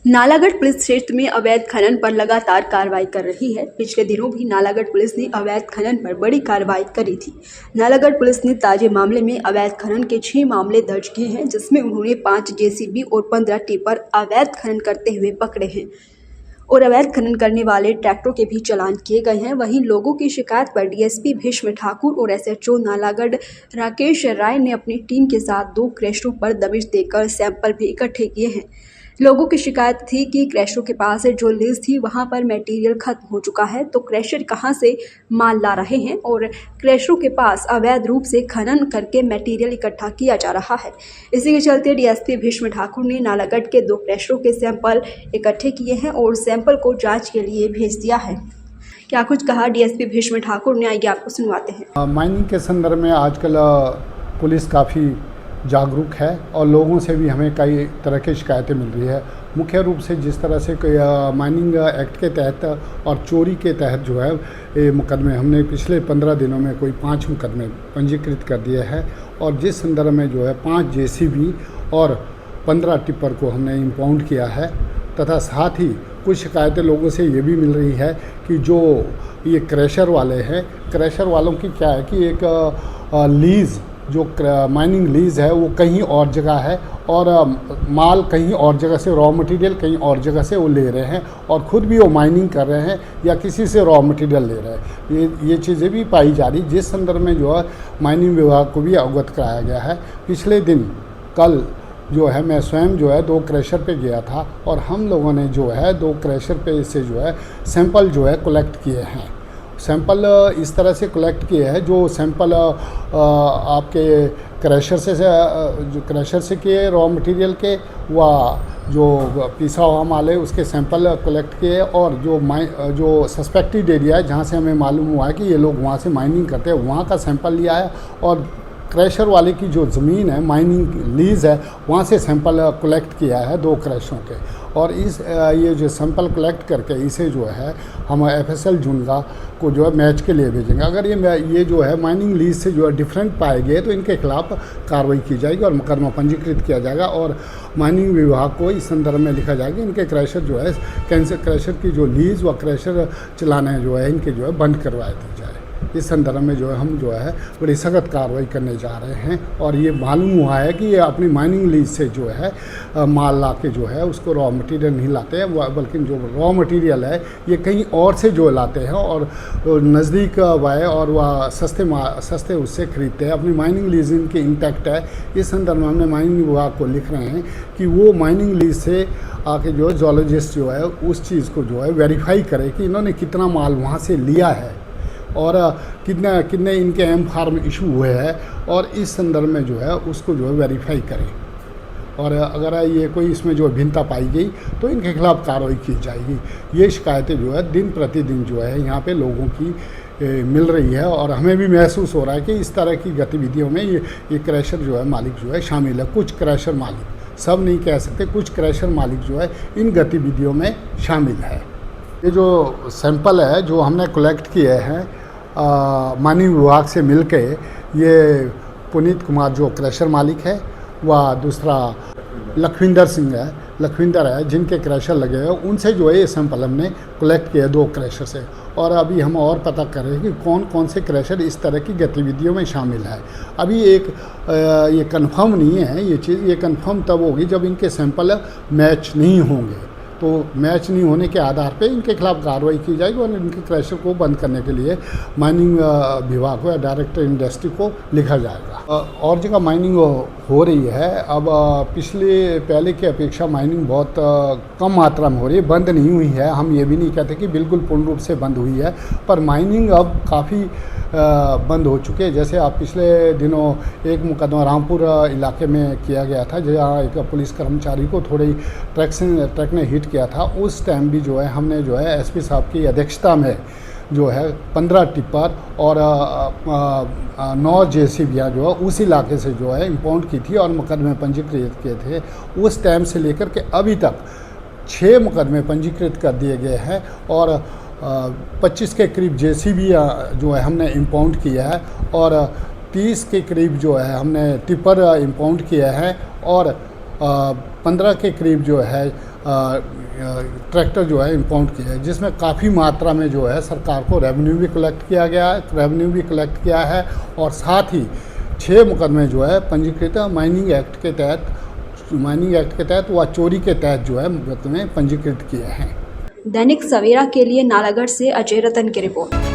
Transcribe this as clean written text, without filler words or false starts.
Nalagarh police क्षेत्र में अवैध खनन पर लगातार कार्रवाई कर रही है। पिछले दिनों भी नालागढ़ पुलिस ने अवैध खनन पर बड़ी कार्रवाई करी थी। नालागढ़ पुलिस ने ताजे मामले में अवैध खनन के 6 मामले दर्ज किए हैं, जिसमें उन्होंने 5 जेसीबी और 15 टिपर अवैध खनन करते हुए पकड़े हैं और अवैध खनन करने वाले ट्रैक्टरों के भी चालान किए गए हैं। वहीं लोगों की शिकायत पर डीएसपी भीष्म ठाकुर और एसएचओ नालागढ़ राकेश राय ने अपनी टीम के साथ 2 क्रैशरों पर दबिश देकर सैंपल भी इकट्ठे किए हैं। लोगों की शिकायत थी कि क्रैशरों के पास जो लीज थी वहां पर मटेरियल खत्म हो चुका है, तो क्रैशर कहां से माल ला रहे हैं और क्रैशरों के पास अवैध रूप से खनन करके मटेरियल इकट्ठा किया जा रहा है। इसी के चलते डीएसपी भीष्म ठाकुर ने नालागढ़ के 2 क्रैशरों के सैंपल इकट्ठे किए हैं और सैंपल को जांच के लिए भेज दिया है। क्या कुछ कहा डीएसपी भीष्म ठाकुर ने, आइए आपको सुनवाते हैं। माइनिंग के संदर्भ में आजकल पुलिस काफ़ी जागरूक है और लोगों से भी हमें कई तरह की शिकायतें मिल रही है। मुख्य रूप से जिस तरह से माइनिंग एक्ट के तहत और चोरी के तहत जो है ये मुकदमे हमने पिछले 15 दिनों में कोई 5 मुकदमे पंजीकृत कर दिए हैं और जिस संदर्भ में जो है 5 जेसीबी और 15 टिप्पर को हमने इम्पाउंड किया है, तथा साथ ही कुछ शिकायतें लोगों से ये भी मिल रही है कि जो ये क्रैशर वाले हैं, क्रैशर वालों की क्या है कि एक लीज़ जो माइनिंग लीज़ है वो कहीं और जगह है और माल कहीं और जगह से, रॉ मटेरियल कहीं और जगह से वो ले रहे हैं और ख़ुद भी वो माइनिंग कर रहे हैं या किसी से रॉ मटेरियल ले रहे हैं। ये चीज़ें भी पाई जा रही, जिस संदर्भ में जो है माइनिंग विभाग को भी अवगत कराया गया है। पिछले दिन कल जो है मैं स्वयं जो है 2 क्रैशर पे गया था और हम लोगों ने जो है 2 क्रैशर पे से जो है सैंपल जो है कलेक्ट किए हैं। सैंपल इस तरह से कलेक्ट किए हैं जो सैंपल आपके क्रैशर से जो क्रैशर से किए रॉ मटेरियल के व जो पिसा हुआ माल है उसके सैंपल कलेक्ट किए और जो सस्पेक्टेड एरिया है जहाँ से हमें मालूम हुआ है कि ये लोग वहाँ से माइनिंग करते हैं वहाँ का सैंपल लिया है और क्रैशर वाले की जो ज़मीन है माइनिंग लीज़ है वहाँ से सैंपल कलेक्ट किया है 2 क्रैशरों के और ये जो सैंपल कलेक्ट करके इसे जो है हम एफएसएल जुनगा को जो है मैच के लिए भेजेंगे। अगर ये जो है माइनिंग लीज से जो है डिफरेंट पाए गए तो इनके खिलाफ कार्रवाई की जाएगी और मुकदमा पंजीकृत किया जाएगा और माइनिंग विभाग को इस संदर्भ में लिखा जाएगा इनके क्रैशर जो है क्रैशर की जो लीज व क्रैशर चलाने जो है इनके जो है बंद करवाए दी जाए। इस संदर्भ में जो है हम जो है बड़ी सख्त कार्रवाई करने जा रहे हैं और ये मालूम हुआ है कि ये अपनी माइनिंग लीज से जो है माल ला के जो है उसको रॉ मटेरियल नहीं लाते हैं, बल्कि जो रॉ मटेरियल है ये कहीं और से जो लाते हैं और नज़दीक वाए और वह सस्ते उससे खरीदते हैं। अपनी माइनिंग लीज इनकी इंटैक्ट है। इस संदर्भ में हमने माइनिंग विभाग को लिख रहे हैं कि वो माइनिंग लीज से आके जो है जोलॉजिस्ट जो है उस चीज़ को जो है वेरीफाई करे कि इन्होंने कितना माल वहाँ से लिया है और कितने इनके एम फार्म इशू हुए हैं और इस संदर्भ में जो है उसको जो है वेरीफाई करें और अगर ये कोई इसमें जो भिन्नता पाई गई तो इनके खिलाफ कार्रवाई की जाएगी। ये शिकायतें जो है दिन प्रतिदिन जो है यहाँ पे लोगों की मिल रही है और हमें भी महसूस हो रहा है कि इस तरह की गतिविधियों में ये क्रैशर जो है मालिक जो है शामिल है। कुछ क्रैशर मालिक, सब नहीं कह सकते, कुछ क्रैशर मालिक जो है इन गतिविधियों में शामिल है। ये जो सैंपल है जो हमने कलेक्ट किए हैं माइनिंग विभाग से मिलके, ये पुनीत कुमार जो क्रैशर मालिक है व दूसरा लखविंदर सिंह है, लखविंदर है जिनके क्रैशर लगे हैं, उनसे जो है ये सैंपल हमने कलेक्ट किया 2 क्रैशर से और अभी हम और पता कर रहे हैं कि कौन कौन से क्रैशर इस तरह की गतिविधियों में शामिल है। अभी ये कंफर्म नहीं है ये चीज़, ये कंफर्म तब होगी जब इनके सैंपल मैच नहीं होंगे, तो मैच नहीं होने के आधार पे इनके खिलाफ कार्रवाई की जाएगी और इनके क्रैशर को बंद करने के लिए माइनिंग विभाग को या डायरेक्टर इंडस्ट्री को लिखा जाएगा। और जगह माइनिंग हो रही है, अब पहले की अपेक्षा माइनिंग बहुत कम मात्रा में हो रही है, बंद नहीं हुई है। हम ये भी नहीं कहते कि बिल्कुल पूर्ण रूप से बंद हुई है, पर माइनिंग अब काफ़ी बंद हो चुके हैं। जैसे आप पिछले दिनों एक मुकदमा रामपुर इलाके में किया गया था जहाँ एक पुलिस कर्मचारी को थोड़ी ट्रक ने हिट किया था। उस टाइम भी जो है हमने जो है एसपी साहब की अध्यक्षता में जो है 15 टिप्पर और 9 जेसीबियाँ जो है उस इलाके से जो है इम्पाउंड की थी और मुकदमे पंजीकृत किए थे। उस टाइम से लेकर के अभी तक 6 मुकदमे पंजीकृत कर दिए गए हैं और 25 के करीब जेसीबी जो है हमने इम्पाउंड किया है और 30 के करीब जो है हमने टिपर इम्पाउंड किया है और 15 के करीब जो है ट्रैक्टर जो है इम्पाउंड किया है, जिसमें काफ़ी मात्रा में जो है सरकार को रेवेन्यू भी कलेक्ट किया है और साथ ही 6 मुकदमे जो है पंजीकृत माइनिंग एक्ट के तहत व चोरी के तहत जो है मुकदमे पंजीकृत किए हैं। दैनिक सवेरा के लिए नालागढ़ से अजय रतन की रिपोर्ट।